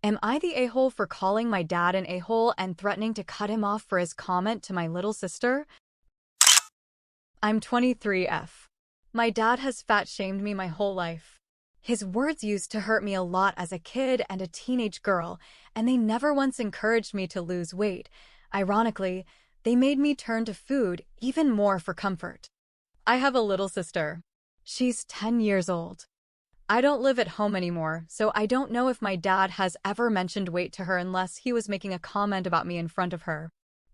Am I the a-hole for calling my dad an a-hole and threatening to cut him off for his comment to my little sister? I'm 23F. My dad has fat-shamed me my whole life. His words used to hurt me a lot as a kid and a teenage girl, and they never once encouraged me to lose weight. Ironically, they made me turn to food even more for comfort. I have a little sister. She's 10 years old. I don't live at home anymore, so I don't know if my dad has ever mentioned weight to her unless he was making a comment about me in front of her.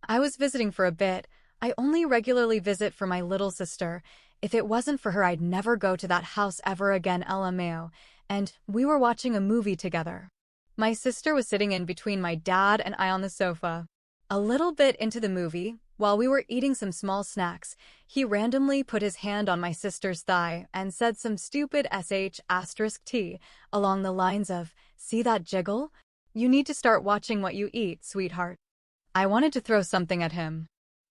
I was visiting for a bit. I only regularly visit for my little sister. If it wasn't for her, I'd never go to that house ever again, LMAO, and we were watching a movie together. My sister was sitting in between my dad and I on the sofa. A little bit into the movie, while we were eating some small snacks, he randomly put his hand on my sister's thigh and said some stupid sh*t along the lines of, "See that jiggle? You need to start watching what you eat, sweetheart." I wanted to throw something at him.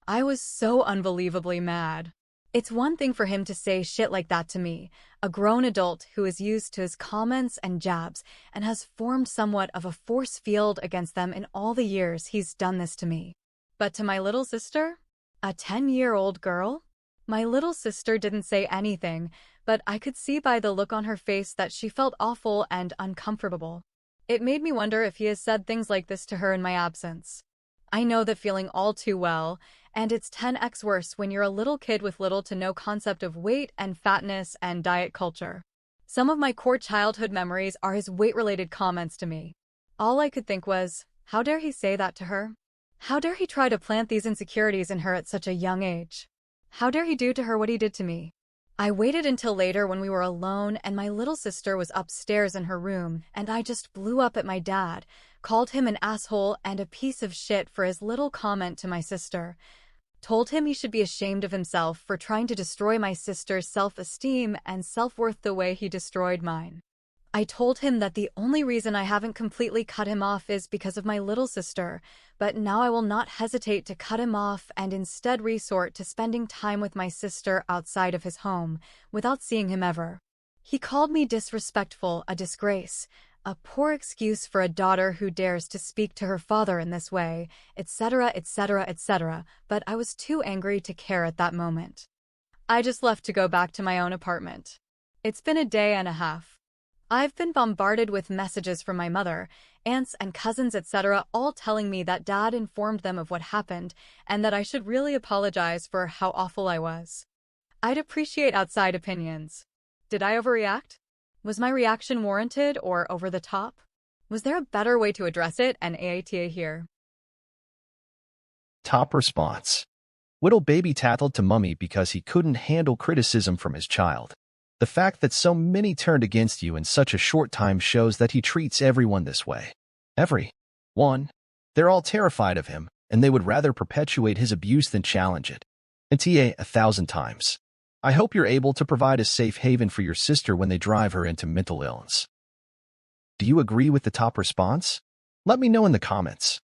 I was so unbelievably mad. It's one thing for him to say shit like that to me, a grown adult who is used to his comments and jabs and has formed somewhat of a force field against them in all the years he's done this to me. But to my little sister? A 10-year-old girl? My little sister didn't say anything, but I could see by the look on her face that she felt awful and uncomfortable. It made me wonder if he has said things like this to her in my absence. I know that feeling all too well, and it's 10x worse when you're a little kid with little to no concept of weight and fatness and diet culture. Some of my core childhood memories are his weight-related comments to me. All I could think was, how dare he say that to her? How dare he try to plant these insecurities in her at such a young age? How dare he do to her what he did to me? I waited until later when we were alone and my little sister was upstairs in her room, and I just blew up at my dad, called him an asshole and a piece of shit for his little comment to my sister, told him he should be ashamed of himself for trying to destroy my sister's self-esteem and self-worth the way he destroyed mine. I told him that the only reason I haven't completely cut him off is because of my little sister, but now I will not hesitate to cut him off and instead resort to spending time with my sister outside of his home, without seeing him ever. He called me disrespectful, a disgrace, a poor excuse for a daughter who dares to speak to her father in this way, etc., etc., etc., but I was too angry to care at that moment. I just left to go back to my own apartment. It's been a day and a half. I've been bombarded with messages from my mother, aunts and cousins, etc., all telling me that Dad informed them of what happened and that I should really apologize for how awful I was. I'd appreciate outside opinions. Did I overreact? Was my reaction warranted or over the top? Was there a better way to address it? And AATA here. Top response. Little baby tattled to mummy because he couldn't handle criticism from his child. The fact that so many turned against you in such a short time shows that he treats everyone this way. Everyone. They're all terrified of him, and they would rather perpetuate his abuse than challenge it. And TA 1,000 times. I hope you're able to provide a safe haven for your sister when they drive her into mental illness. Do you agree with the top response? Let me know in the comments.